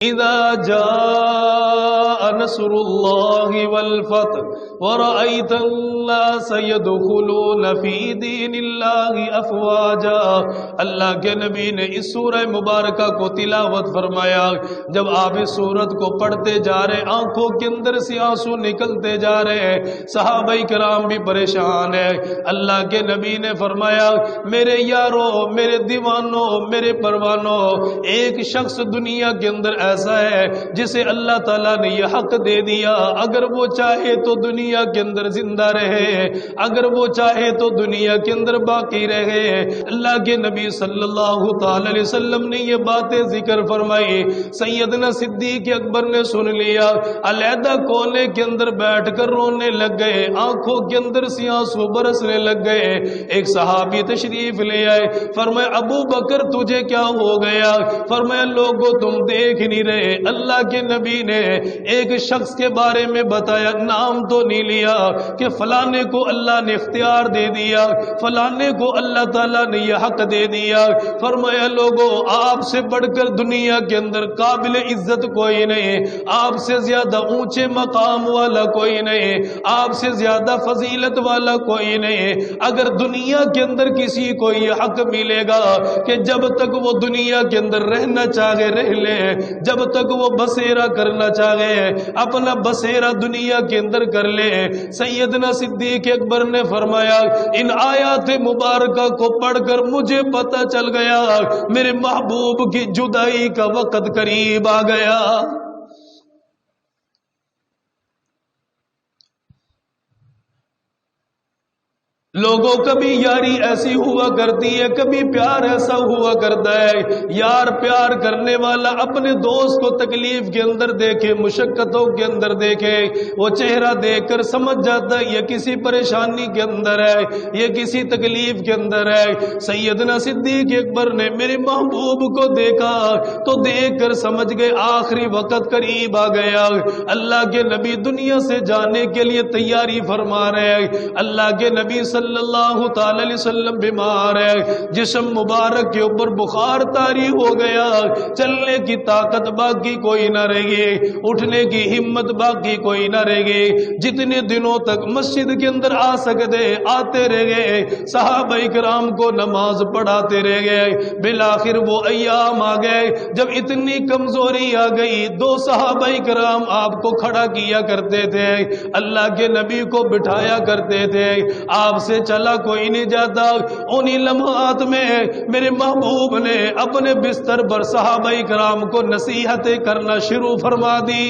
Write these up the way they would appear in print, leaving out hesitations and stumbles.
إذا جاء نصر الله والفتح ورأيت الناس يدخلون في دين الله أفواجا. اللہ کے نبی نے اس سورہ مبارکہ کو تلاوت فرمایا. جب آپ اس سورت کو پڑھتے جا رہے آنکھوں کے اندر سے آنسو نکلتے جا رہے ہیں. صحابہ کرام بھی پریشان ہیں. اللہ کے نبی نے فرمایا میرے یاروں، میرے دیوانوں، میرے پروانوں، ایک شخص دنیا کے اندر ایسا ہے جسے اللہ تعالیٰ نے یہ حق دے دیا، اگر وہ چاہے تو دنیا کے اندر زندہ رہے، اگر وہ چاہے تو دنیا کے اندر باقی رہے. اللہ کے نبی صلی اللہ تعالی علیہ وسلم نے یہ باتیں ذکر فرمائی. سیدنا صدیق اکبر نے سن لیا، علیحدہ کونے کے اندر بیٹھ کر رونے لگ گئے، آنکھوں کے اندر سے آنسو برسنے لگ گئے. ایک صحابی تشریف لے آئے، فرمایا ابو بکر تجھے کیا ہو گیا؟ فرمایا لوگوں تم دیکھ نہیں رہے، اللہ کے نبی نے ایک شخص کے بارے میں بتایا، نام تو نہیں لیا کہ فلانے کو اللہ نے اختیار دے دیا، فلانے کو اللہ تعالیٰ نے یہ حق دے دیا. فرمایا لوگوں آپ سے بڑھ کر دنیا کے اندر قابل عزت کوئی نہیں، آپ سے زیادہ اونچے مقام والا کوئی نہیں، آپ سے زیادہ فضیلت والا کوئی نہیں. اگر دنیا کے اندر کسی کو یہ حق ملے گا کہ جب تک وہ دنیا کے اندر رہنا چاہے رہ لے، جب تک وہ بسیرا کرنا چاہے اپنا بسیرا دنیا کے اندر کر لے. سیدنا صدیق اکبر نے فرمایا ان آیات مبارکہ کو پڑھ کر مجھے پتہ چل گیا میرے محبوب کی جدائی کا وقت قریب آ گیا. لوگوں کبھی یاری ایسی ہوا کرتی ہے، کبھی پیار ایسا ہوا کرتا ہے. یار پیار کرنے والا اپنے دوست کو تکلیف کے اندر دیکھے، مشقتوں کے اندر دیکھے، وہ چہرہ دیکھ کر سمجھ جاتا ہے یہ کسی پریشانی کے اندر ہے، یہ کسی تکلیف کے اندر ہے. سیدنا صدیق اکبر نے میرے محبوب کو دیکھا تو دیکھ کر سمجھ گئے آخری وقت قریب آ گیا. اللہ کے نبی دنیا سے جانے کے لیے تیاری فرما رہے ہیں. اللہ کے نبی صلی اللہ تعالی علیہ وسلم بیمار ہے، جسم مبارک کے اوپر بخار طاری ہو گیا، چلنے کی طاقت باقی کوئی نہ رہ گئی، اٹھنے کی ہمت باقی کوئی نہ رہ گئی. جتنے دنوں تک مسجد کے اندر آ سکتے آتے رہ گئے، صحابہ کرام کو نماز پڑھاتے رہ گئے. بالآخر وہ ایام آ گئے جب اتنی کمزوری آ گئی، دو صحابہ کرام آپ کو کھڑا کیا کرتے تھے، اللہ کے نبی کو بٹھایا کرتے تھے، آپ سے چلا کوئی نہیں جاتا. انہی لمحات میں میرے محبوب نے اپنے بستر پر صحابہ کرام کو نصیحتیں کرنا شروع فرما دی.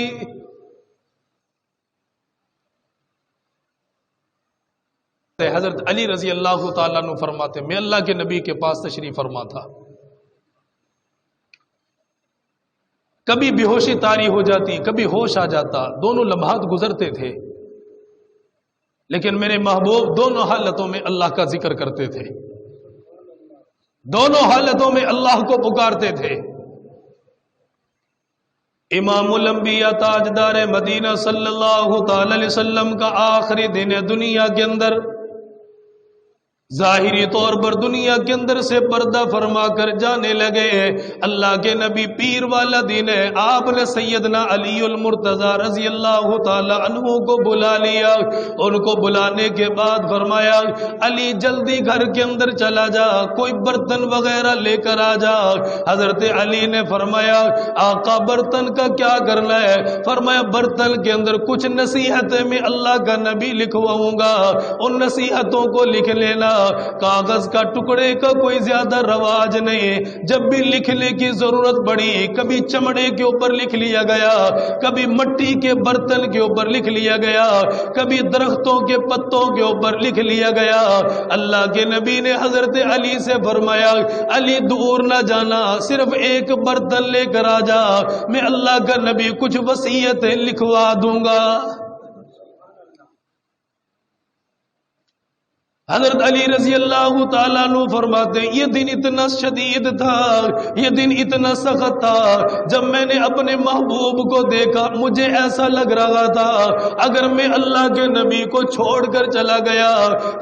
حضرت علی رضی اللہ تعالیٰ عنہ فرماتے میں اللہ کے نبی کے پاس تشریف فرما تھا، کبھی بے ہوشی طاری ہو جاتی، کبھی ہوش آ جاتا، دونوں لمحات گزرتے تھے، لیکن میرے محبوب دونوں حالتوں میں اللہ کا ذکر کرتے تھے، دونوں حالتوں میں اللہ کو پکارتے تھے. امام الانبیاء تاجدار مدینہ صلی اللہ تعالی علیہ وسلم کا آخری دن ہے دنیا کے اندر. ظاہری طور پر دنیا کے اندر سے پردہ فرما کر جانے لگے. اللہ کے نبی پیر والا دن ہے، آپ نے سیدنا علی المرتضی رضی اللہ تعالی عنہ کو بلا لیا. ان کو بلانے کے بعد فرمایا علی جلدی گھر کے اندر چلا جا، کوئی برتن وغیرہ لے کر آ جا. حضرت علی نے فرمایا آقا برتن کا کیا کرنا ہے؟ فرمایا برتن کے اندر کچھ نصیحتیں میں اللہ کا نبی لکھواؤں گا، ان نصیحتوں کو لکھ لینا. کاغذ کا ٹکڑے کا کوئی زیادہ رواج نہیں، جب بھی لکھنے کی ضرورت پڑی کبھی چمڑے کے اوپر لکھ لیا گیا، کبھی مٹی کے برتن کے اوپر لکھ لیا گیا، کبھی درختوں کے پتوں کے اوپر لکھ لیا گیا. اللہ کے نبی نے حضرت علی سے فرمایا علی دور نہ جانا، صرف ایک برتن لے کر آ جا، میں اللہ کا نبی کچھ وصیتیں لکھوا دوں گا. حضرت علی رضی اللہ تعالیٰ عنہ فرماتے ہیں یہ دن اتنا شدید تھا، یہ دن اتنا سخت تھا، جب میں نے اپنے محبوب کو دیکھا مجھے ایسا لگ رہا تھا اگر میں اللہ کے نبی کو چھوڑ کر چلا گیا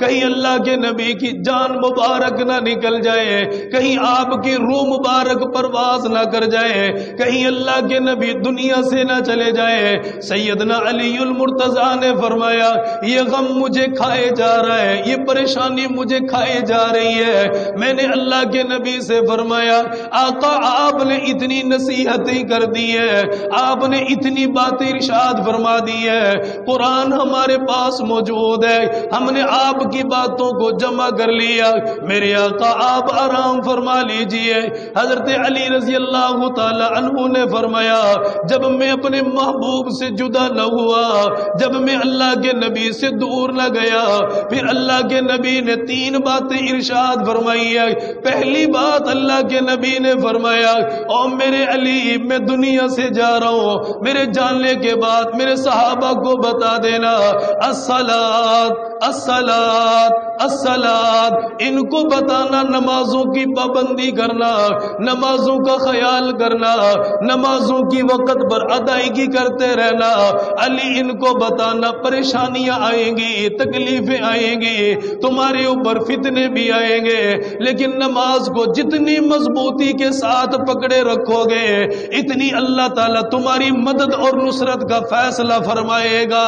کہیں اللہ کے نبی کی جان مبارک نہ نکل جائے، کہیں آپ کی روح مبارک پرواز نہ کر جائے، کہیں اللہ کے نبی دنیا سے نہ چلے جائے۔ سیدنا علی المرتضیٰ نے فرمایا یہ غم مجھے کھائے جا رہا ہے، یہ پریشانی مجھے کھائے جا رہی ہے۔ میں نے اللہ کے نبی سے فرمایا آقا آپ نے اتنی نصیحتیں کر دی ہے، آپ نے اتنی باتیں ارشاد فرما دی ہے، قرآن ہمارے پاس موجود ہے، ہم نے آپ کی باتوں کو جمع کر لیا، میرے آقا آپ آرام فرما لیجئے۔ حضرت علی رضی اللہ تعالی عنہ نے فرمایا جب میں اپنے محبوب سے جدا نہ ہوا، جب میں اللہ کے نبی سے دور نہ گیا، پھر اللہ کے نبی نے تین باتیں ارشاد فرمائی ہے۔ پہلی بات اللہ کے نبی نے فرمایا او میرے علی میں دنیا سے جا رہا ہوں، میرے جاننے کے بعد میرے صحابہ کو بتا دینا الصلاۃ الصلاۃ الصلاۃ، ان کو بتانا نمازوں کی پابندی کرنا، نمازوں کا خیال کرنا، نمازوں کی وقت پر ادائیگی کرتے رہنا۔ علی ان کو بتانا پریشانیاں آئیں گی، تکلیفیں آئیں گی، تمہارے اوپر فتنے بھی آئیں گے، لیکن نماز کو جتنی مضبوطی کے ساتھ پکڑے رکھو گے اتنی اللہ تعالیٰ تمہاری مدد اور نصرت کا فیصلہ فرمائے گا۔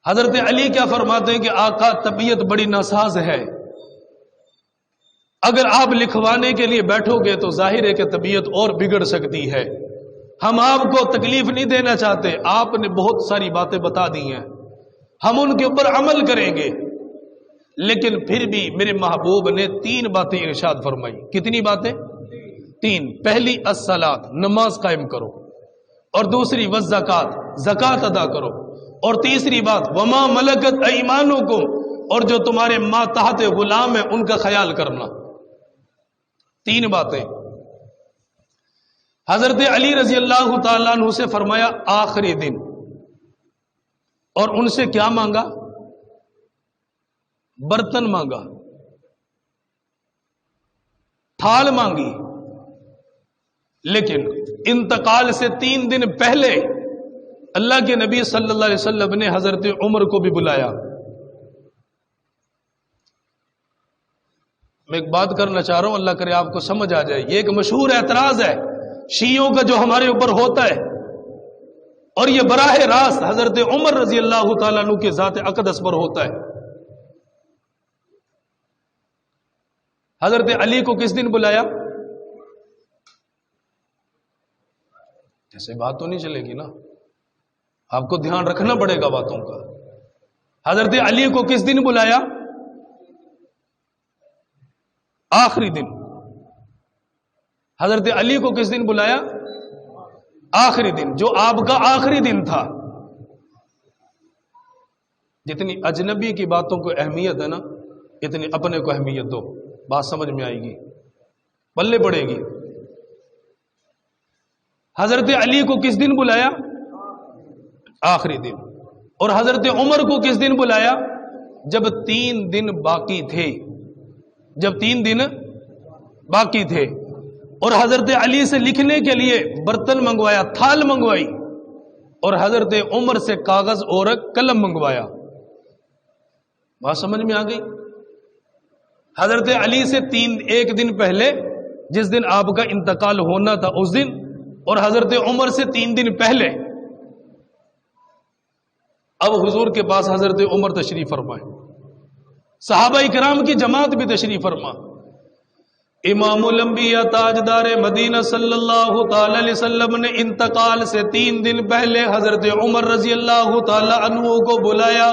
حضرت علی کیا فرماتے ہیں کہ آقا طبیعت بڑی ناساز ہے، اگر آپ لکھوانے کے لیے بیٹھو گے تو ظاہر ہے کہ طبیعت اور بگڑ سکتی ہے، ہم آپ کو تکلیف نہیں دینا چاہتے، آپ نے بہت ساری باتیں بتا دی ہیں، ہم ان کے اوپر عمل کریں گے، لیکن پھر بھی میرے محبوب نے تین باتیں ارشاد فرمائی۔ کتنی باتیں؟ تین۔ پہلی الصلاۃ، نماز قائم کرو، اور دوسری والزکات، زکات ادا کرو، اور تیسری بات وما ملکت ایمانکم، اور جو تمہارے ماتحت غلام ہیں ان کا خیال کرنا۔ تین باتیں۔ حضرت علی رضی اللہ تعالیٰ عنہ سے فرمایا آخری دن، اور ان سے کیا مانگا؟ برتن مانگا، تھال مانگی، لیکن انتقال سے 3 دن پہلے اللہ کے نبی صلی اللہ علیہ وسلم نے حضرت عمر کو بھی بلایا۔ میں ایک بات کرنا چاہ رہا ہوں، اللہ کرے آپ کو سمجھ آ جائے، یہ ایک مشہور اعتراض ہے شیعوں کا جو ہمارے اوپر ہوتا ہے، اور یہ براہ راست حضرت عمر رضی اللہ تعالیٰ عنہ کے ذات اقدس پر ہوتا ہے۔ حضرت علی کو کس دن بلایا؟ ایسے بات تو نہیں چلے گی نا، آپ کو دھیان رکھنا پڑے گا باتوں کا۔ حضرت علی کو کس دن بلایا؟ آخری دن۔ حضرت علی کو کس دن بلایا؟ آخری دن، جو آپ کا آخری دن تھا۔ جتنی اجنبی کی باتوں کو اہمیت ہے نا، اتنی اپنے کو اہمیت دو، بات سمجھ میں آئے گی، پلے پڑے گی۔ حضرت علی کو کس دن بلایا؟ آخری دن۔ اور حضرت عمر کو کس دن بلایا؟ جب 3 دن باقی تھے، جب 3 دن باقی تھے، اور حضرت علی سے لکھنے کے لیے برتن منگوایا، تھال منگوائی، اور حضرت عمر سے کاغذ اور قلم منگوایا۔ بات سمجھ میں آ گئی؟ حضرت علی سے 1 دن پہلے، جس دن آپ کا انتقال ہونا تھا اس دن، اور حضرت عمر سے 3 دن پہلے۔ اب حضور کے پاس حضرت عمر تشریف فرمائے، صحابہ کرام کی جماعت بھی تشریف فرما، امام الانبیاء تاجدار مدینہ صلی اللہ تعالی علیہ وسلم نے انتقال سے 3 دن پہلے حضرت عمر رضی اللہ تعالی عنہ کو بلایا۔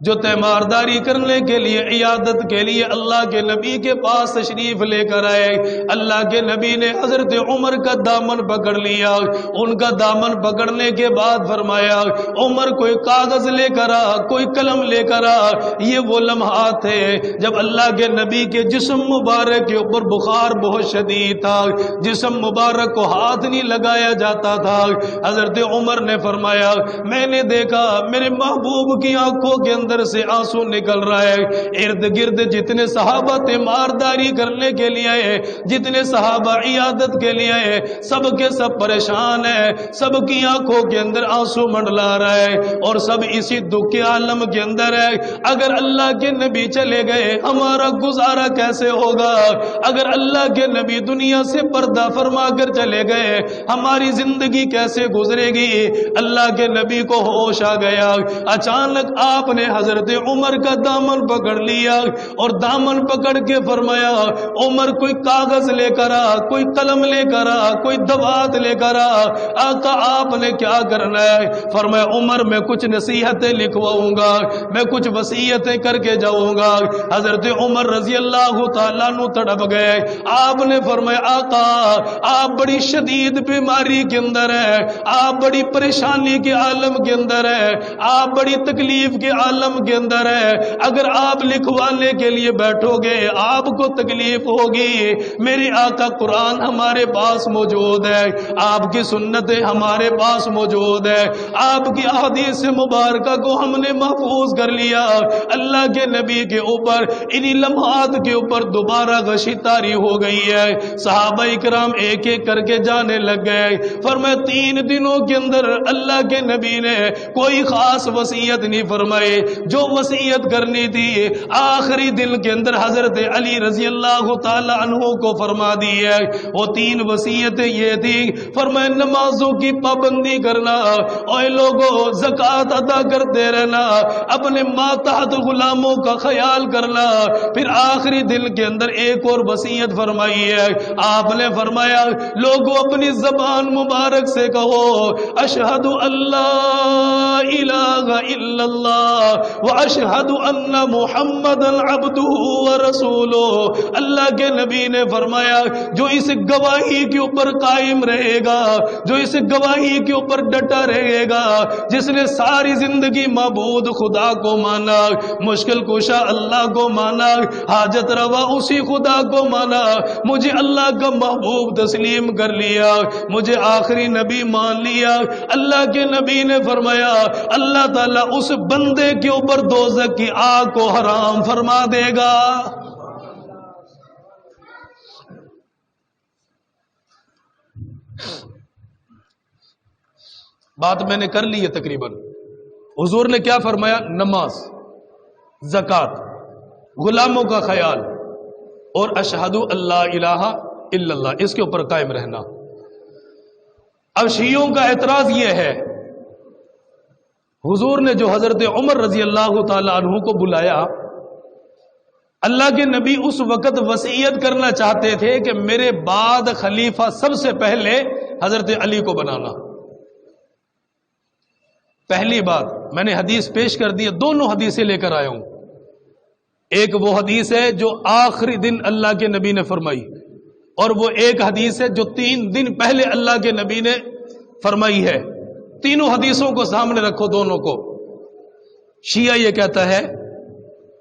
جو تیمارداری کرنے کے لیے عیادت کے لیے اللہ کے نبی کے پاس تشریف لے کر آئے، اللہ کے نبی نے حضرت عمر کا دامن پکڑ لیا، ان کا دامن پکڑنے کے بعد فرمایا عمر کوئی کاغذ لے کر آ، کوئی قلم لے کر آ۔ یہ وہ لمحات تھے جب اللہ کے نبی کے جسم مبارک کے اوپر بخار بہت شدید تھا، جسم مبارک کو ہاتھ نہیں لگایا جاتا تھا۔ حضرت عمر نے فرمایا میں نے دیکھا میرے محبوب کی آنکھوں کے اندر سے آنسو نکل رہا ہے، ارد گرد جتنے صحابہ تیمارداری کرنے کے لیے آئے، جتنے صحابہ عیادت کے لیے آئے، سب کے سب پریشان ہیں، سب کی آنکھوں کے اندر آنسو منڈلا رہا ہے اور سب اسی دکھ کے عالم کے اندر ہے۔ اگر اللہ کے نبی چلے گئے ہمارا گزارا کیسے ہوگا؟ اگر اللہ کے نبی دنیا سے پردہ فرما کر چلے گئے ہماری زندگی کیسے گزرے گی؟ اللہ کے نبی کو ہوش آ گیا، اچانک آپ نے حضرت عمر کا دامن پکڑ لیا اور دامن پکڑ کے فرمایا عمر کوئی کاغذ لے کر آ، کوئی قلم لے کر آ، کوئی دوات لے کر آ۔ آقا آپ نے کیا کرنا ہے؟ فرمایا عمر میں کچھ نصیحتیں لکھواؤں گا، میں کچھ وصیتیں کر کے جاؤں گا۔ حضرت عمر رضی اللہ تعالیٰ عنہ تڑپ گئے، آپ نے فرمایا آقا آپ بڑی شدید بیماری کے اندر ہیں، آپ بڑی پریشانی کے عالم کے اندر ہیں، آپ بڑی تکلیف کے عالم کے اندر ہے، اگر آپ لکھوانے کے لیے بیٹھو گے آپ کو تکلیف ہوگی۔ میرے آقا قرآن ہمارے پاس موجود ہے، آپ کی سنتیں ہمارے پاس موجود ہے، آپ کی احادیث مبارکہ کو ہم نے محفوظ کر لیا۔ اللہ کے نبی کے اوپر انہی لمحات کے اوپر دوبارہ غشی طاری ہو گئی ہے۔ صحابہ اکرام ایک ایک کر کے جانے لگ گئے۔ فرمایا 3 دنوں کے اندر اللہ کے نبی نے کوئی خاص وصیت نہیں فرمائی، جو وصیت کرنی تھی آخری دن کے اندر حضرت علی رضی اللہ تعالی عنہ کو فرما دی ہے۔ وہ 3 وصیتیں یہ تھی، فرمایا نمازوں کی پابندی کرنا، اے لوگوں زکوٰۃ ادا کرتے رہنا، اپنے ماتحت غلاموں کا خیال کرنا۔ پھر آخری دن کے اندر ایک اور وصیت فرمائی ہے، آپ نے فرمایا لوگوں اپنی زبان مبارک سے کہو اشہد اللہ الہ الا اللہ واشہد ان محمدا عبدہ ورسولہ۔ اللہ کے نبی نے فرمایا جو اس گواہی کے اوپر قائم رہے گا، جو اس گواہی کے اوپر ڈٹا رہے گا، جس نے ساری زندگی معبود خدا کو مانا، مشکل کشا اللہ کو مانا، حاجت روا اسی خدا کو مانا، مجھے اللہ کا محبوب تسلیم کر لیا، مجھے آخری نبی مان لیا۔ اللہ کے نبی نے فرمایا اللہ تعالیٰ اس بندے کے اوپر دوزخ کی آگ کو حرام فرما دے گا۔ بات میں نے کر لی ہے تقریباً۔ حضور نے کیا فرمایا؟ نماز، زکوٰۃ، غلاموں کا خیال اور اشہد اللہ الہ الا اللہ، اس کے اوپر قائم رہنا۔ اب شیعوں کا اعتراض یہ ہے، حضور نے جو حضرت عمر رضی اللہ تعالی عنہ کو بلایا، اللہ کے نبی اس وقت وصیت کرنا چاہتے تھے کہ میرے بعد خلیفہ سب سے پہلے حضرت علی کو بنانا۔ پہلی بات میں نے حدیث پیش کر دی ہے، دونوں حدیثیں لے کر آیا ہوں۔ ایک وہ حدیث ہے جو آخری دن اللہ کے نبی نے فرمائی، اور وہ ایک حدیث ہے جو 3 دن پہلے اللہ کے نبی نے فرمائی ہے۔ تینوں حدیثوں کو سامنے رکھو، دونوں کو۔ شیعہ یہ کہتا ہے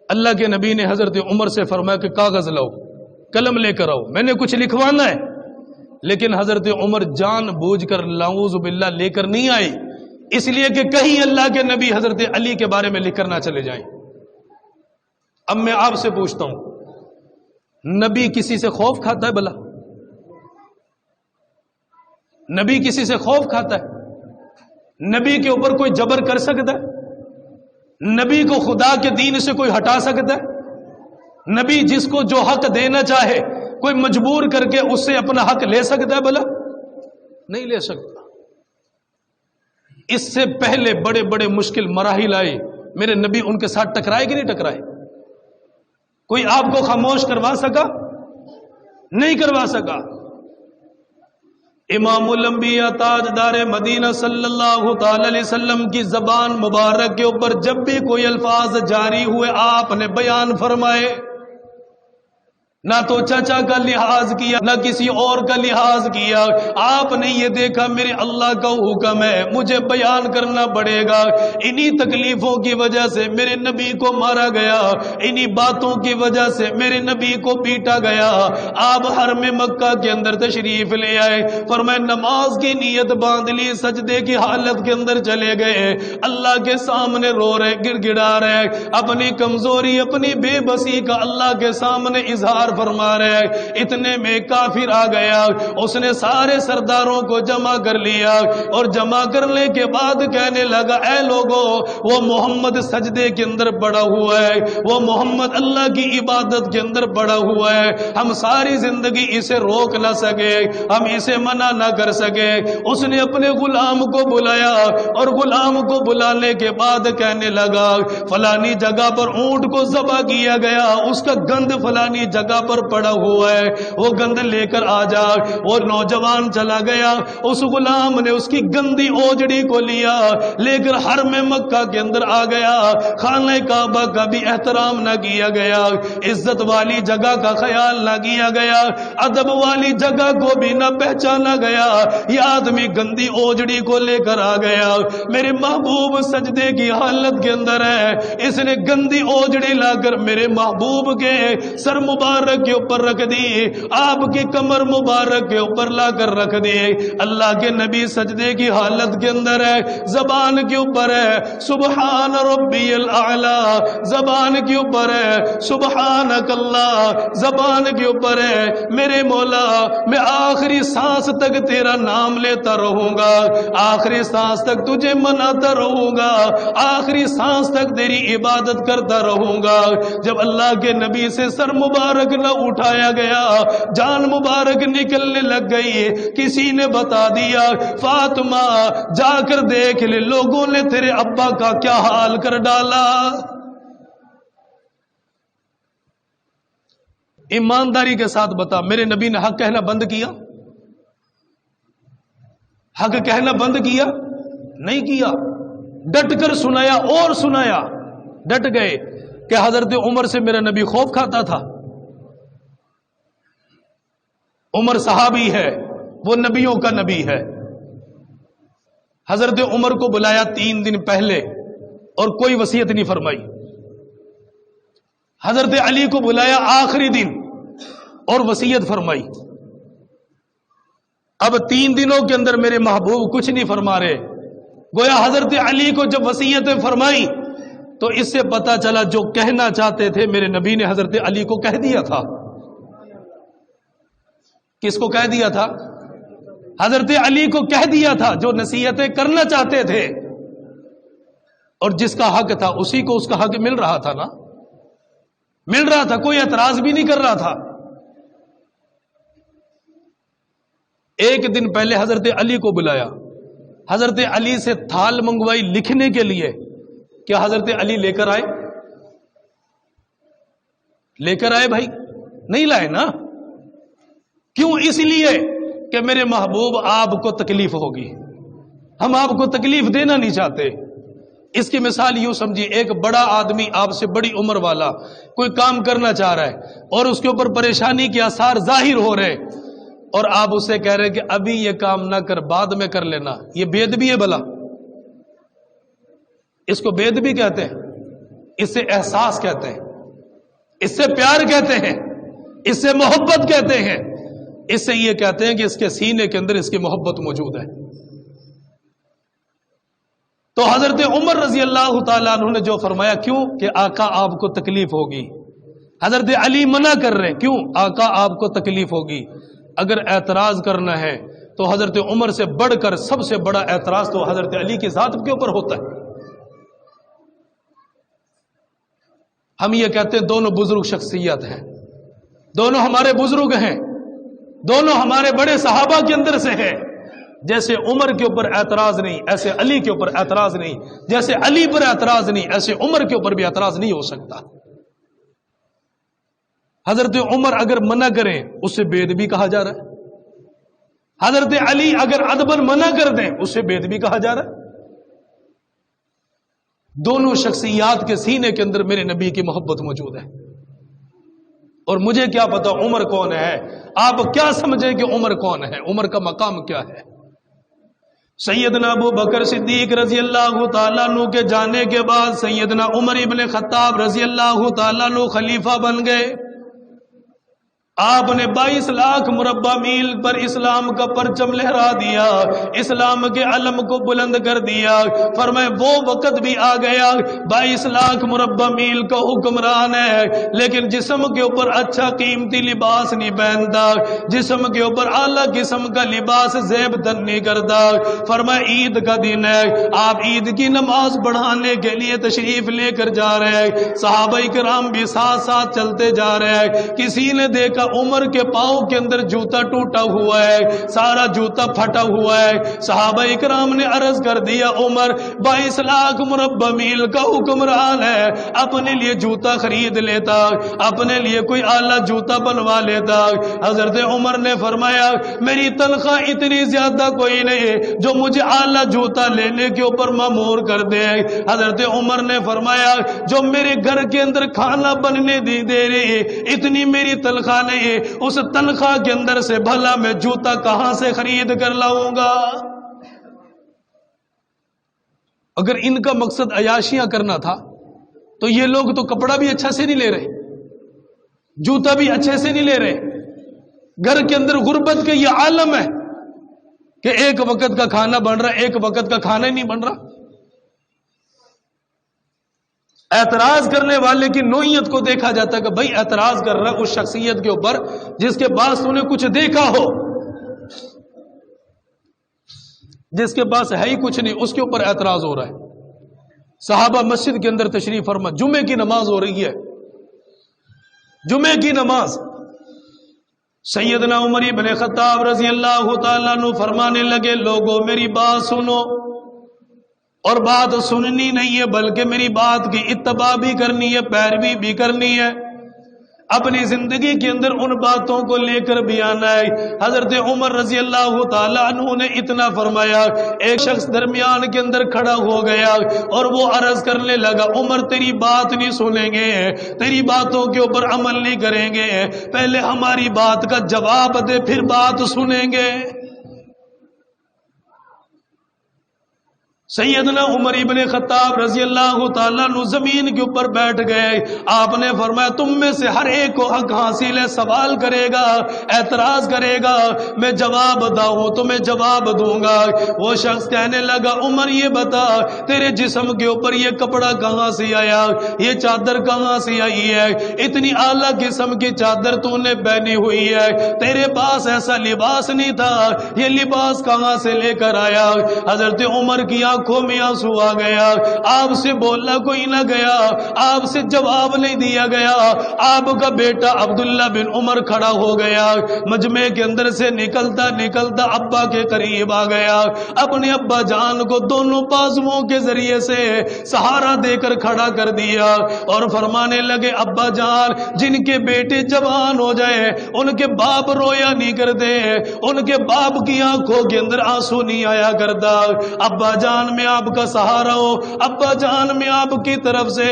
اللہ کے نبی نے حضرت عمر سے فرمایا کہ کاغذ لاؤ، قلم لے کر آؤ، میں نے کچھ لکھوانا ہے، لیکن حضرت عمر جان بوجھ کر نعوذ باللہ لے کر نہیں آئے، اس لیے کہ کہیں اللہ کے نبی حضرت علی کے بارے میں لکھ کر نہ چلے جائیں۔ اب میں آپ سے پوچھتا ہوں، نبی کسی سے خوف کھاتا ہے بھلا؟ نبی کسی سے خوف کھاتا ہے؟ نبی کے اوپر کوئی جبر کر سکتا ہے؟ نبی کو خدا کے دین سے کوئی ہٹا سکتا ہے؟ نبی جس کو جو حق دینا چاہے کوئی مجبور کر کے اس سے اپنا حق لے سکتا ہے بھلا؟ نہیں لے سکتا۔ اس سے پہلے بڑے بڑے مشکل مراحل آئے، میرے نبی ان کے ساتھ ٹکرائے کہ نہیں ٹکرائے؟ کوئی آپ کو خاموش کروا سکا؟ نہیں کروا سکا۔ امام الانبیاء تاجدار مدینہ صلی اللہ تعالی علیہ وسلم کی زبان مبارک کے اوپر جب بھی کوئی الفاظ جاری ہوئے آپ نے بیان فرمائے، نہ تو چچا کا لحاظ کیا نہ کسی اور کا لحاظ کیا، آپ نے یہ دیکھا میرے اللہ کا حکم ہے مجھے بیان کرنا پڑے گا، انہی تکلیفوں کی وجہ سے میرے نبی کو مارا گیا، انہی باتوں کی وجہ سے میرے نبی کو پیٹا گیا۔ آپ حرم مکہ کے اندر تشریف لے آئے، فرمائے نماز کی نیت باندھ لی، سجدے کی حالت کے اندر چلے گئے، اللہ کے سامنے رو رہے، گڑ گڑا رہے، اپنی کمزوری اپنی بے بسی کا اللہ کے سامنے اظہار فرما رہے ہیں۔ اتنے میں کافر آ گیا، اس نے سارے سرداروں کو جمع کر لیا اور جمع کرنے کے بعد کہنے لگا اے لوگوں، وہ محمد سجدے کے اندر پڑا ہوا ہے، وہ محمد اللہ کی عبادت کے اندر پڑا ہوا ہے، ہم ساری زندگی اسے روک نہ سکے، ہم اسے منع نہ کر سکے۔ اس نے اپنے غلام کو بلایا اور غلام کو بلانے کے بعد کہنے لگا فلانی جگہ پر اونٹ کو ذبح کیا گیا، اس کا گند فلانی جگہ پر پڑا ہوا ہے، وہ گند لے کر آ جا۔ وہ نوجوان چلا گیا، اس غلام نے اس کی گندی اوجڑی کو لیا لے کر حرم مکہ کے اندر آ گیا۔ خانہ کعبہ کا بھی احترام نہ کیا گیا، عزت والی جگہ کا خیال نہ کیا گیا، ادب والی جگہ کو بھی نہ پہچانا گیا، یہ آدمی گندی اوجڑی کو لے کر آ گیا۔ میرے محبوب سجدے کی حالت کے اندر ہے، اس نے گندی اوجڑی لا کر میرے محبوب کے سر مبارک کے اوپر رکھ دی، آپ کی کمر مبارک کے اوپر لا کر رکھ دی۔ اللہ کے نبی سجدے کی حالت کے اندر ہے، زبان کے اوپر ہے سبحان ربی الاعلی، زبان کے اوپر ہے سبحانک اللہ، زبان کے اوپر ہے میرے مولا میں آخری سانس تک تیرا نام لیتا رہوں گا، آخری سانس تک تجھے مناتا رہوں گا، آخری سانس تک تیری عبادت کرتا رہوں گا۔ جب اللہ کے نبی سے سر مبارک نہ اٹھایا گیا، جان مبارک نکلنے لگ گئی، کسی نے بتا دیا فاطمہ جا کر دیکھ لے لوگوں نے تیرے ابا کا کیا حال کر ڈالا۔ ایمانداری کے ساتھ بتا، میرے نبی نے حق کہنا بند کیا؟ حق کہنا بند کیا؟ نہیں کیا، ڈٹ کر سنایا اور سنایا، ڈٹ گئے کہ حضرت عمر سے میرا نبی خوف کھاتا تھا۔ عمر صحابی ہے، وہ نبیوں کا نبی ہے۔ حضرت عمر کو بلایا 3 دن پہلے اور کوئی وصیت نہیں فرمائی، حضرت علی کو بلایا آخری دن اور وصیت فرمائی۔ اب 3 دنوں کے اندر میرے محبوب کچھ نہیں فرما رہے، گویا حضرت علی کو جب وصیتیں فرمائی تو اس سے پتا چلا جو کہنا چاہتے تھے میرے نبی نے حضرت علی کو کہہ دیا تھا۔ کس کو کہہ دیا تھا؟ حضرت علی کو کہہ دیا تھا، جو نصیحتیں کرنا چاہتے تھے، اور جس کا حق تھا اسی کو اس کا حق مل رہا تھا نا، مل رہا تھا، کوئی اعتراض بھی نہیں کر رہا تھا۔ ایک دن پہلے حضرت علی کو بلایا، حضرت علی سے تھال منگوائی لکھنے کے لیے، کیا حضرت علی لے کر آئے؟ لے کر آئے بھائی؟ نہیں لائے نا۔ کیوں؟ اس لیے کہ میرے محبوب آپ کو تکلیف ہوگی، ہم آپ کو تکلیف دینا نہیں چاہتے۔ اس کی مثال یوں سمجھیے، ایک بڑا آدمی آپ سے بڑی عمر والا کوئی کام کرنا چاہ رہا ہے اور اس کے اوپر پریشانی کے آثار ظاہر ہو رہے، اور آپ اسے کہہ رہے کہ ابھی یہ کام نہ کر، بعد میں کر لینا، یہ بے ادبی ہے بھلا؟ اس کو بے ادبی کہتے ہیں، اس سے احساس کہتے ہیں، اس سے پیار کہتے ہیں، اس سے محبت کہتے ہیں، اس سے یہ کہتے ہیں کہ اس کے سینے کے اندر اس کی محبت موجود ہے۔ تو حضرت عمر رضی اللہ تعالیٰ عنہ نے جو فرمایا، کیوں؟ کہ آقا آپ کو تکلیف ہوگی۔ حضرت علی منع کر رہے، کیوں؟ آقا آپ کو تکلیف ہوگی۔ اگر اعتراض کرنا ہے تو حضرت عمر سے بڑھ کر سب سے بڑا اعتراض تو حضرت علی کی ذات کے اوپر ہوتا ہے۔ ہم یہ کہتے ہیں دونوں بزرگ شخصیت ہیں، دونوں ہمارے بزرگ ہیں، دونوں ہمارے بڑے صحابہ کے اندر سے ہیں۔ جیسے عمر کے اوپر اعتراض نہیں ایسے علی کے اوپر اعتراض نہیں، جیسے علی پر اعتراض نہیں ایسے عمر کے اوپر بھی اعتراض نہیں ہو سکتا۔ حضرت عمر اگر منع کریں اس سے بے ادبی کہا جا رہا ہے، حضرت علی اگر ادبن منع کر دیں اسے بے ادبی کہا جا رہا ہے۔ دونوں شخصیات کے سینے کے اندر میرے نبی کی محبت موجود ہے، اور مجھے کیا پتا عمر کون ہے، آپ کیا سمجھیں کہ عمر کون ہے، عمر کا مقام کیا ہے۔ سیدنا ابو بکر صدیق رضی اللہ تعالیٰ عنہ کے جانے کے بعد سیدنا عمر ابن خطاب رضی اللہ تعالیٰ عنہ خلیفہ بن گئے۔ آپ نے 22 لاکھ مربع میل پر اسلام کا پرچم لہرا دیا، اسلام کے علم کو بلند کر دیا۔ فرمائے وہ وقت بھی آ گیا 22 لاکھ مربع میل کا حکمران ہے، لیکن جسم کے اوپر اچھا قیمتی لباس نہیں پہنتا، جسم کے اوپر اعلیٰ قسم کا لباس زیب تن نہیں کرتا۔ فرمائے عید کا دن ہے، آپ عید کی نماز پڑھانے کے لیے تشریف لے کر جا رہے ہیں، صحابہ کرام بھی ساتھ ساتھ چلتے جا رہے ہیں۔ کسی نے دیکھا عمر کے پاؤں کے اندر جوتا ٹوٹا ہوا ہے، سارا جوتا پھٹا ہوا ہے۔ صحابہ اکرام نے عرض کر دیا عمر 22 لاکھ مربع میل کا حکمران ہے، اپنے لیے جوتا خرید لیتا، اپنے لیے کوئی اعلیٰ جوتا بنوا لیتا۔ حضرت عمر نے فرمایا میری تنخواہ اتنی زیادہ کوئی نہیں جو مجھے اعلیٰ جوتا لینے کے اوپر مامور کر دے۔ حضرت عمر نے فرمایا جو میرے گھر کے اندر کھانا بننے دے رہی اتنی میری تنخواہ نہیں، اس تنخواہ کے اندر سے بھلا میں جوتا کہاں سے خرید کر لاؤں گا۔ اگر ان کا مقصد عیاشیاں کرنا تھا تو یہ لوگ تو کپڑا بھی اچھا سے نہیں لے رہے، جوتا بھی اچھے سے نہیں لے رہے۔ گھر کے اندر غربت کے یہ عالم ہے کہ ایک وقت کا کھانا بن رہا ہے، ایک وقت کا کھانا ہی نہیں بن رہا۔ اعتراض کرنے والے کی نوعیت کو دیکھا جاتا ہے کہ بھائی اعتراض کر رہا ہے اس شخصیت کے اوپر جس کے پاس تو نے کچھ دیکھا ہو، جس کے پاس ہے ہی کچھ نہیں اس کے اوپر اعتراض ہو رہا ہے۔ صحابہ مسجد کے اندر تشریف فرما، جمعے کی نماز ہو رہی ہے، جمعے کی نماز۔ سیدنا عمر بن خطاب رضی اللہ تعالیٰ عنہ فرمانے لگے لوگوں میری بات سنو، اور بات سننی نہیں ہے بلکہ میری بات کی اتباع بھی کرنی ہے، پیروی بھی کرنی ہے، اپنی زندگی کے اندر ان باتوں کو لے کر بھی آنا ہے۔ حضرت عمر رضی اللہ تعالیٰ عنہ نے اتنا فرمایا، ایک شخص درمیان کے اندر کھڑا ہو گیا اور وہ عرض کرنے لگا عمر تیری بات نہیں سنیں گے، تیری باتوں کے اوپر عمل نہیں کریں گے، پہلے ہماری بات کا جواب دے پھر بات سنیں گے۔ سیدنا عمر ابن خطاب رضی اللہ تعالیٰ عنہ زمین کے اوپر بیٹھ گئے۔ آپ نے فرمایا تم میں سے ہر ایک کو حق حاصل ہے، سوال کرے گا، اعتراض کرے گا، میں جواب داؤں تو میں جواب دوں گا۔ وہ شخص کہنے لگا عمر یہ بتا تیرے جسم کے اوپر یہ کپڑا کہاں سے آیا، یہ چادر کہاں سے آئی ہے، اتنی اعلیٰ قسم کی چادر تو نے پہنی ہوئی ہے، تیرے پاس ایسا لباس نہیں تھا، یہ لباس کہاں سے لے کر آیا۔ حضرت عمر کی آنکھوں میں آنسو آ گیا، آپ سے بولنا کوئی نہ گیا، آپ سے جواب نہیں دیا گیا۔ آپ کا بیٹا عبداللہ بن عمر کھڑا ہو گیا، مجمع کے اندر سے نکلتا نکلتا ابا کے قریب آ گیا، اپنے ابا جان کو دونوں بازوؤں کے ذریعے سے سہارا دے کر کھڑا کر دیا اور فرمانے لگے ابا جان جن کے بیٹے جوان ہو جائے ان کے باپ رویا نہیں کرتے، ان کے باپ کی آنکھوں کے اندر آنسو نہیں آیا کرتا۔ ابا جان میں آپ کا سہارا ہو، ابا جان میں آپ کی طرف سے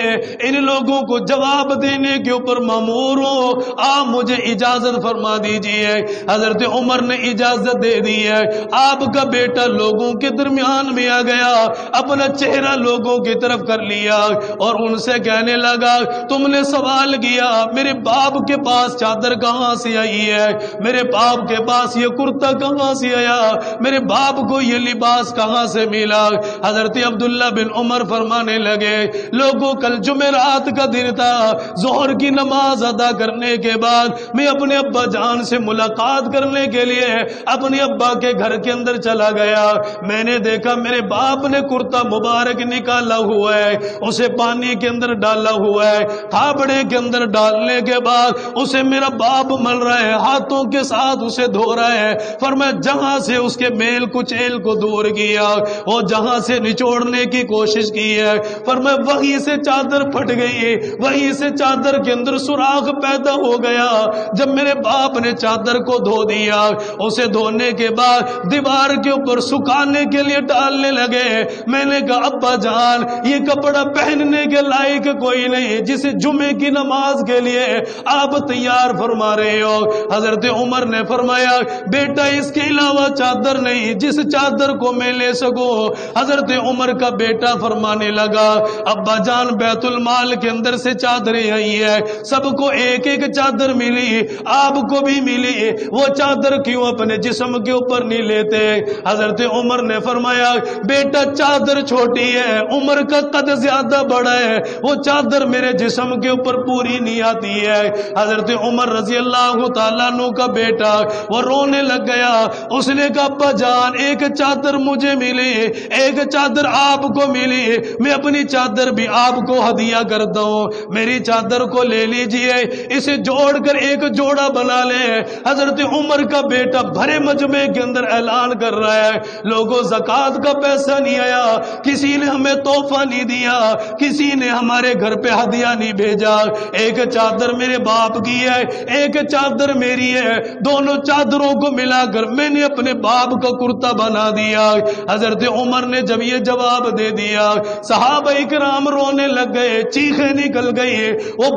ان لوگوں کو جواب دینے کے اوپر مامور ہو، آپ مجھے اجازت فرما دیجئے۔ حضرت عمر نے اجازت دے دی ہے، آپ کا بیٹا لوگوں کے درمیان میں آ گیا، اپنا چہرہ لوگوں کی طرف کر لیا اور ان سے کہنے لگا تم نے سوال کیا میرے باپ کے پاس چادر کہاں سے آئی ہے، میرے باپ کے پاس یہ کرتا کہاں سے آیا، میرے باپ کو یہ لباس کہاں سے ملا۔ حضرت عبداللہ بن عمر فرمانے لگے لوگوں کل جمعرات کا دن تھا، ظہر کی نماز ادا کرنے کے بعد میں اپنے ابا جان سے ملاقات کرنے کے لیے اپنے ابا کے گھر کے اندر چلا گیا، میں نے دیکھا میرے باپ نے کرتا مبارک نکالا ہوا ہے، اسے پانی کے اندر ڈالا ہوا ہے، تھاپڑے کے اندر ڈالنے کے بعد اسے میرا باپ مل رہا ہے، ہاتھوں کے ساتھ اسے دھو رہا ہے، فرمایا جہاں سے اس کے میل کچیل کو دور کیا، وہ جہاں یہاں سے نچوڑنے کی کوشش کی ہے، فرمایا وہیں سے چادر پھٹ گئی، وہیں سے چادر کے اندر سوراخ پیدا ہو گیا۔ جب میرے باپ نے چادر کو دھو دیا، اسے دھونے کے بعد دیوار کے اوپر سکھانے کے لیے ڈالنے لگے، میں نے کہا ابا جان یہ کپڑا پہننے کے لائق کوئی نہیں جسے جمعے کی نماز کے لیے آپ تیار فرما رہے ہو۔ حضرت عمر نے فرمایا بیٹا اس کے علاوہ چادر نہیں جس چادر کو میں لے سکوں۔ حضرت عمر کا بیٹا فرمانے لگا ابا جان بیت المال کے اندر سے چادریں آئی ہے، سب کو ایک ایک چادر ملی، آپ کو بھی ملی، وہ چادر کیوں اپنے جسم کے اوپر نہیں لیتے؟ حضرت عمر نے فرمایا بیٹا چادر چھوٹی ہے، عمر کا قد زیادہ بڑا ہے، وہ چادر میرے جسم کے اوپر پوری نہیں آتی ہے۔ حضرت عمر رضی اللہ تعالیٰ عنہ کا بیٹا وہ رونے لگ گیا، اس نے کہا ابا جان ایک چادر مجھے ملی، ایک چادر آپ کو ملی، میں اپنی چادر بھی آپ کو ہدیہ کرتا ہوں، میری چادر کو لے لیجئے، اسے جوڑ کر ایک جوڑا بنا لے۔ حضرت عمر کا بیٹا بھرے مجمع کے اندر اعلان کر رہا ہے لوگوں زکوٰۃ کا پیسہ نہیں آیا، کسی نے ہمیں تحفہ نہیں دیا، کسی نے ہمارے گھر پہ ہدیہ نہیں بھیجا، ایک چادر میرے باپ کی ہے ایک چادر میری ہے، دونوں چادروں کو ملا کر میں نے اپنے باپ کا کرتا بنا دیا۔ حضرت عمر نے جب یہ جواب دے دیا صحابہ اکرام رونے لگ گئے، چیخیں نکل گئی،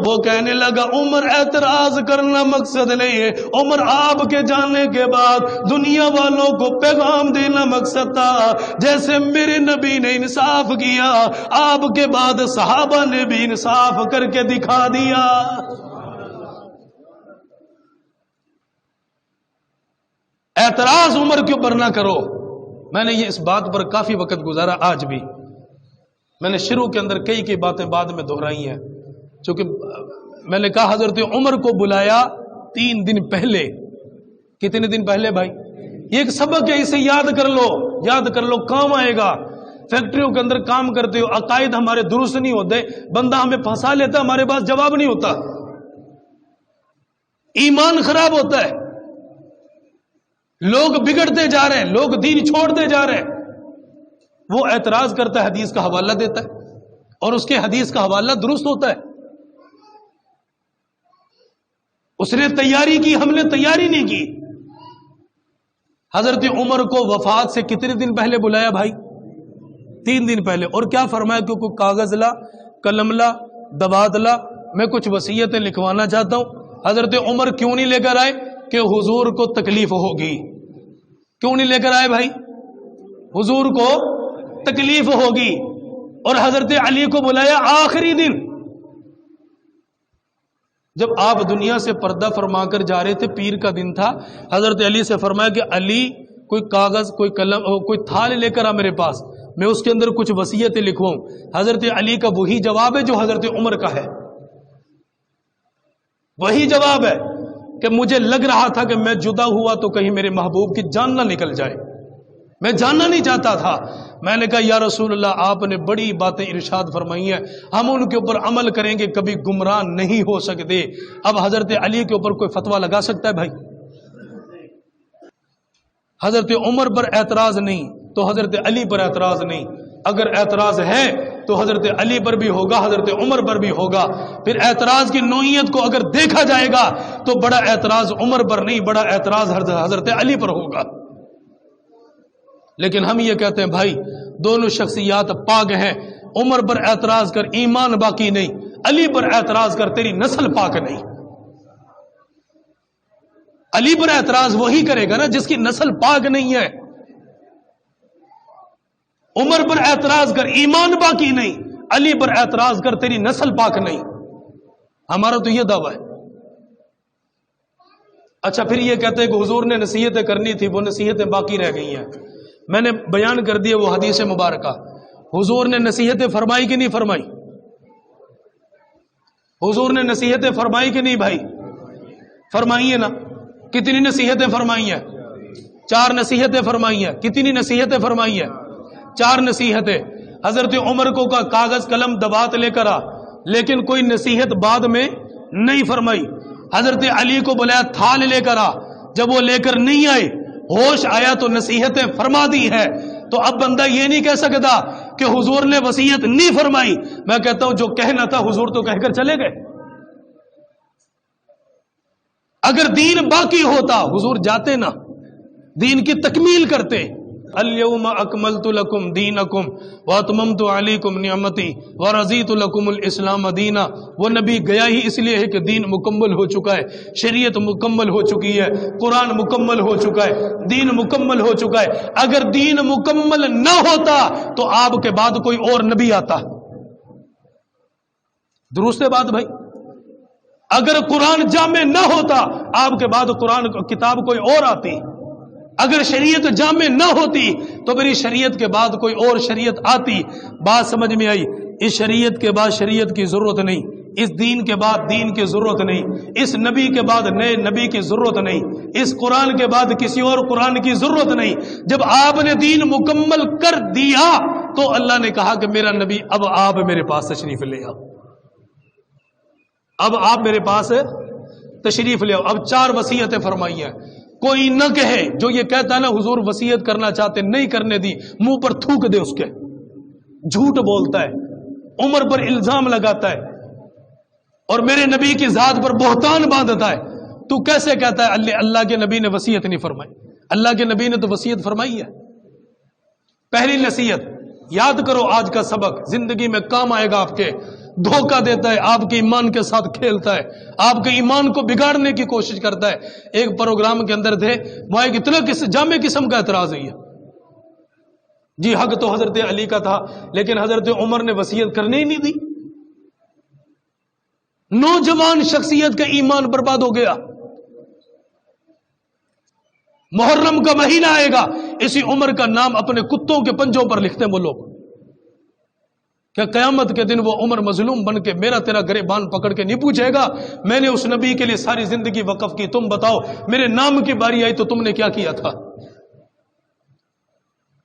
وہ کہنے لگا عمر اعتراض کرنا مقصد نہیں ہے، عمر آپ کے جانے کے بعد دنیا والوں کو پیغام دینا مقصد تھا، جیسے میرے نبی نے انصاف کیا آپ کے بعد صحابہ نے بھی انصاف کر کے دکھا دیا۔ اعتراض عمر کے اوپر نہ کرو۔ میں نے یہ اس بات پر کافی وقت گزارا، آج بھی میں نے شروع کے اندر کئی باتیں بعد میں دہرائی ہیں، چونکہ میں نے کہا حضرت عمر کو بلایا 3 دن پہلے۔ کتنے دن پہلے بھائی؟ یہ ایک سبق ہے، اسے یاد کر لو، کام آئے گا۔ فیکٹریوں کے اندر کام کرتے ہو، عقائد ہمارے درست نہیں ہوتے، بندہ ہمیں پھنسا لیتا، ہمارے پاس جواب نہیں ہوتا، ایمان خراب ہوتا ہے، لوگ بگڑتے جا رہے ہیں، لوگ دین چھوڑتے جا رہے ہیں۔ وہ اعتراض کرتا ہے، حدیث کا حوالہ دیتا ہے اور اس کے حدیث کا حوالہ درست ہوتا ہے۔ اس نے تیاری کی، ہم نے تیاری نہیں کی۔ حضرت عمر کو وفات سے کتنے دن پہلے بلایا بھائی؟ 3 دن پہلے۔ اور کیا فرمایا کہ کوئی کاغذ لا، قلم لا، دوات لا، میں کچھ وصیتیں لکھوانا چاہتا ہوں۔ حضرت عمر کیوں نہیں لے کر آئے؟ کہ حضور کو تکلیف ہوگی۔ کیوں نہیں لے کر آئے بھائی؟ حضور کو تکلیف ہوگی۔ اور حضرت علی کو بلایا آخری دن، جب آپ دنیا سے پردہ فرما کر جا رہے تھے، پیر کا دن تھا، حضرت علی سے فرمایا کہ علی کوئی کاغذ، کوئی قلم، کوئی تھال لے کر آ میرے پاس، میں اس کے اندر کچھ وصیتیں لکھوں۔ حضرت علی کا وہی جواب ہے جو حضرت عمر کا ہے، وہی جواب ہے کہ مجھے لگ رہا تھا کہ میں جدا ہوا تو کہیں میرے محبوب کی جان نہ نکل جائے، میں جاننا نہیں چاہتا تھا۔ میں نے کہا یا رسول اللہ آپ نے بڑی باتیں ارشاد فرمائی ہیں، ہم ان کے اوپر عمل کریں گے، کبھی گمراہ نہیں ہو سکتے۔ اب حضرت علی کے اوپر کوئی فتویٰ لگا سکتا ہے بھائی؟ حضرت عمر پر اعتراض نہیں تو حضرت علی پر اعتراض نہیں، اگر اعتراض ہے تو حضرت علی پر بھی ہوگا، حضرت عمر پر بھی ہوگا۔ پھر اعتراض کی نوعیت کو اگر دیکھا جائے گا تو بڑا اعتراض عمر پر نہیں، بڑا اعتراض حضرت علی پر ہوگا۔ لیکن ہم یہ کہتے ہیں بھائی دونوں شخصیات پاک ہیں، عمر پر اعتراض کر ایمان باقی نہیں، علی پر اعتراض کر تیری نسل پاک نہیں۔ علی پر اعتراض وہی کرے گا نا جس کی نسل پاک نہیں ہے، عمر پر اعتراض کر ایمان باقی نہیں، علی پر اعتراض کر تیری نسل پاک نہیں۔ ہمارا تو یہ دعویٰ ہے۔ اچھا پھر یہ کہتے ہیں کہ حضور نے نصیحتیں کرنی تھی، وہ نصیحتیں باقی رہ گئی ہیں۔ میں نے بیان کر دی وہ حدیث مبارکہ، حضور نے نصیحتیں فرمائی کہ نہیں فرمائی؟ حضور نے نصیحتیں فرمائی کہ نہیں بھائی؟ فرمائی ہے نا؟ کتنی نصیحتیں فرمائی ہیں؟ 4 نصیحتیں فرمائی ہیں۔ کتنی نصیحتیں فرمائی ہیں؟ 4 نصیحتیں۔ حضرت عمر کو کا کاغذ قلم دوات لے کر آ، لیکن کوئی نصیحت بعد میں نہیں فرمائی۔ حضرت علی کو بلایا تھال لے کر آ، جب وہ لے کر نہیں آئے، ہوش آیا تو نصیحتیں فرما دی ہے۔ تو اب بندہ یہ نہیں کہہ سکتا کہ حضور نے وصیت نہیں فرمائی. میں کہتا ہوں جو کہنا تھا حضور تو کہہ کر چلے گئے. اگر دین باقی ہوتا حضور جاتے نا, دین کی تکمیل کرتے. الیوم اکملت لکم دینکم واتممت علیکم نعمتی ورضیت لکم الاسلام دینا. وہ نبی گیا ہی اس لیے ہے کہ دین مکمل ہو چکا ہے, شریعت مکمل ہو چکی ہے, قرآن مکمل ہو چکا ہے, دین مکمل ہو چکا ہے. اگر دین مکمل نہ ہوتا تو آپ کے بعد کوئی اور نبی آتا. درست ہے بات بھائی؟ اگر قرآن جامع نہ ہوتا آپ کے بعد قرآن کتاب کوئی اور آتی. اگر شریعت جامع نہ ہوتی تو میری شریعت کے بعد کوئی اور شریعت آتی. بات سمجھ میں آئی؟ اس شریعت کے بعد شریعت کی ضرورت نہیں, اس دین کے بعد دین کی ضرورت نہیں, اس نبی کے بعد نئے نبی کی ضرورت نہیں, اس قرآن کے بعد کسی اور قرآن کی ضرورت نہیں. جب آپ نے دین مکمل کر دیا تو اللہ نے کہا کہ میرا نبی اب آپ میرے پاس تشریف لے آؤ, اب آپ میرے پاس تشریف لے آؤ. اب 4 وصیتیں فرمائی ہیں. کوئی نہ کہے جو یہ کہتا ہے نا حضور وصیت کرنا چاہتے نہیں کرنے دی, منہ پر تھوک دے اس کے. جھوٹ بولتا ہے, عمر پر الزام لگاتا ہے اور میرے نبی کی ذات پر بہتان باندھتا ہے. تو کیسے کہتا ہے اللہ کے نبی نے وصیت نہیں فرمائی؟ اللہ کے نبی نے تو وصیت فرمائی ہے. پہلی نصیحت یاد کرو, آج کا سبق زندگی میں کام آئے گا آپ کے. دھوکہ دیتا ہے, آپ کے ایمان کے ساتھ کھیلتا ہے, آپ کے ایمان کو بگاڑنے کی کوشش کرتا ہے. ایک پروگرام کے اندر تھے, وہاں ایک اتنا جامع قسم کا اعتراض ہے جی حق تو حضرت علی کا تھا لیکن حضرت عمر نے وصیت کرنے ہی نہیں دی. نوجوان شخصیت کا ایمان برباد ہو گیا. محرم کا مہینہ آئے گا, اسی عمر کا نام اپنے کتوں کے پنجوں پر لکھتے ہیں وہ لوگ کہ قیامت کے دن وہ عمر مظلوم بن کے میرا تیرا گریبان پکڑ کے نہیں پوچھے گا میں نے اس نبی کے لیے ساری زندگی وقف کی, تم بتاؤ میرے نام کی باری آئی تو تم نے کیا کیا تھا.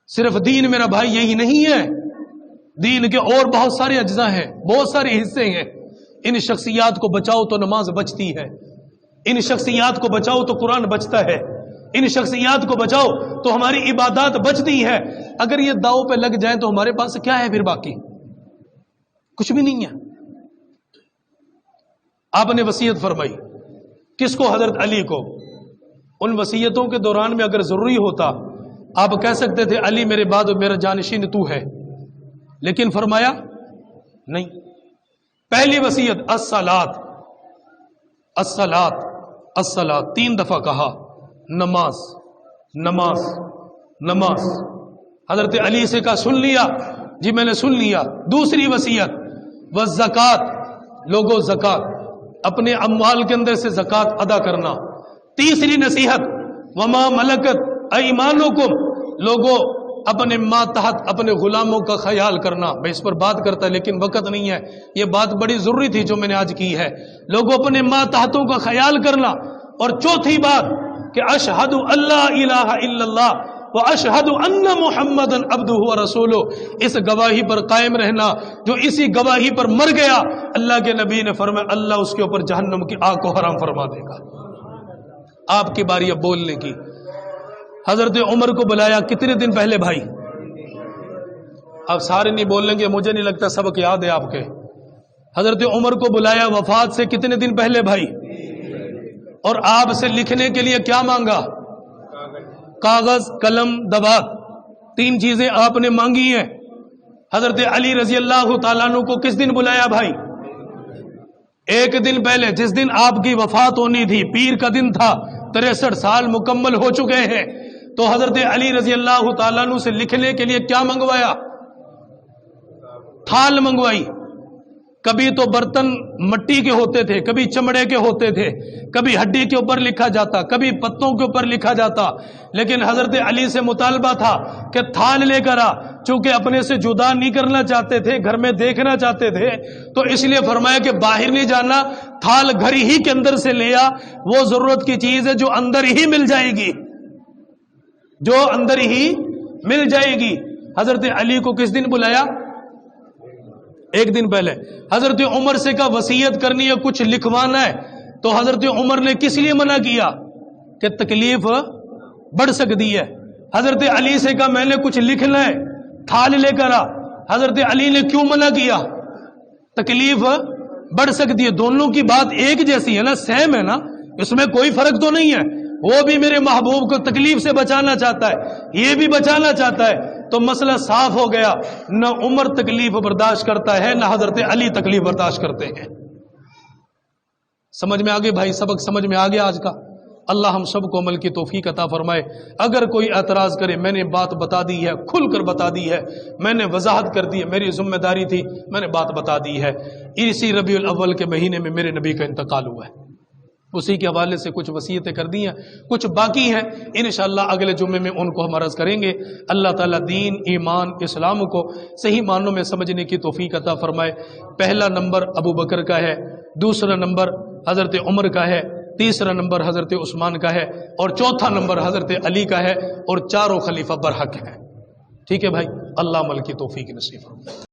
صرف دین میرا بھائی یہی نہیں ہے, دین کے اور بہت سارے اجزاء ہیں, بہت سارے حصے ہیں. ان شخصیات کو بچاؤ تو نماز بچتی ہے, ان شخصیات کو بچاؤ تو قرآن بچتا ہے, ان شخصیات کو بچاؤ تو ہماری عبادات بچتی ہے. اگر یہ داؤ پہ لگ جائیں تو ہمارے پاس کیا ہے پھر باقی؟ کچھ بھی نہیں ہے. آپ نے وصیت فرمائی کس کو؟ حضرت علی کو. ان وصیتوں کے دوران میں اگر ضروری ہوتا آپ کہہ سکتے تھے علی میرے بعد میرا جانشین تو ہے, لیکن فرمایا نہیں. پہلی وصیت الصلاۃ, الصلاۃ, الصلاۃ 3 دفعہ کہا. نماز, نماز, نماز. حضرت علی سے کہا سن لیا جی میں نے سن لیا. دوسری وصیت والزکات, لوگوں زکات, اپنے اموال کے اندر سے زکات ادا کرنا. تیسری نصیحت وما ملکت ایمانکم, لوگوں اپنے ماتحت اپنے غلاموں کا خیال کرنا. میں اس پر بات کرتا لیکن وقت نہیں ہے, یہ بات بڑی ضروری تھی جو میں نے آج کی ہے. لوگوں اپنے ماتحتوں کا خیال کرنا. اور چوتھی بات کہ اشہد اللہ الہ الا اللہ واشہد ان محمد عبدہ ورسولہ, اس گواہی پر قائم رہنا. جو اسی گواہی پر مر گیا اللہ کے نبی نے فرمایا اللہ اس کے اوپر جہنم کی آگ کو حرام فرما دے گا. آپ کی باری اب بولنے کی. حضرت عمر کو بلایا کتنے دن پہلے بھائی؟ اب سارے نہیں بولیں گے, مجھے نہیں لگتا سبق یاد ہے آپ کے. حضرت عمر کو بلایا وفات سے کتنے دن پہلے بھائی؟ اور آپ سے لکھنے کے لیے کیا مانگا؟ کاغذ, قلم, دوات, 3 چیزیں آپ نے مانگی ہیں. حضرت علی رضی اللہ تعالیٰ عنہ کو کس دن بلایا بھائی؟ ایک دن پہلے, جس دن آپ کی وفات ہونی تھی, پیر کا دن تھا, 63 سال مکمل ہو چکے ہیں. تو حضرت علی رضی اللہ تعالیٰ عنہ سے لکھنے کے لیے کیا منگوایا؟ تھال منگوائی. کبھی تو برتن مٹی کے ہوتے تھے, کبھی چمڑے کے ہوتے تھے, کبھی ہڈی کے اوپر لکھا جاتا, کبھی پتوں کے اوپر لکھا جاتا. لیکن حضرت علی سے مطالبہ تھا کہ تھال لے کر آ. چونکہ اپنے سے جدا نہیں کرنا چاہتے تھے, گھر میں دیکھنا چاہتے تھے, تو اس لیے فرمایا کہ باہر نہیں جانا, تھال گھر ہی کے اندر سے لے آ. وہ ضرورت کی چیز ہے جو اندر ہی مل جائے گی, جو اندر ہی مل جائے گی. حضرت علی کو کس دن بلایا؟ ایک دن پہلے. حضرت عمر سے کہا وصیت کرنی ہے, کچھ لکھوانا ہے. تو حضرت عمر نے کس لیے منع کیا؟ کہ تکلیف بڑھ سکتی ہے. حضرت علی سے کہا میں نے کچھ لکھنا ہے، تھال لے کر آ۔ حضرت علی نے کیوں منع کیا؟ تکلیف بڑھ سکتی ہے، دونوں کی بات ایک جیسی ہے نا، سیم ہے نا، اس میں کوئی فرق تو نہیں ہے، وہ بھی میرے محبوب کو تکلیف سے بچانا چاہتا ہے، یہ بھی بچانا چاہتا ہے، تو مسئلہ صاف ہو گیا، نہ عمر تکلیف برداشت کرتا ہے نہ حضرت علی تکلیف برداشت کرتے ہیں۔ سمجھ میں آگے بھائی، سبق سمجھ میں آگے آج کا؟ اللہ ہم سب کو عمل کی توفیق عطا فرمائے۔ اگر کوئی اعتراض کرے، میں نے بات بتا دی ہے، کھل کر بتا دی ہے، میں نے وضاحت کر دی ہے، میری ذمہ داری تھی، میں نے بات بتا دی ہے۔ اسی ربیع الاول کے مہینے میں میرے نبی کا انتقال ہوا ہے، اسی کے حوالے سے کچھ وصیتیں کر دی ہیں، کچھ باقی ہیں، انشاءاللہ اگلے جمعے میں ان کو ہم عرض کریں گے۔ اللہ تعالیٰ دین، ایمان، اسلام کو صحیح معنوں میں سمجھنے کی توفیق عطا فرمائے۔ پہلا نمبر ابو بکر کا ہے، دوسرا نمبر حضرت عمر کا ہے، تیسرا نمبر حضرت عثمان کا ہے، اور چوتھا نمبر حضرت علی کا ہے، اور چاروں خلیفہ برحق ہیں۔ ٹھیک ہے بھائی، اللہ عمل کی توفیق نصیب فرمائے۔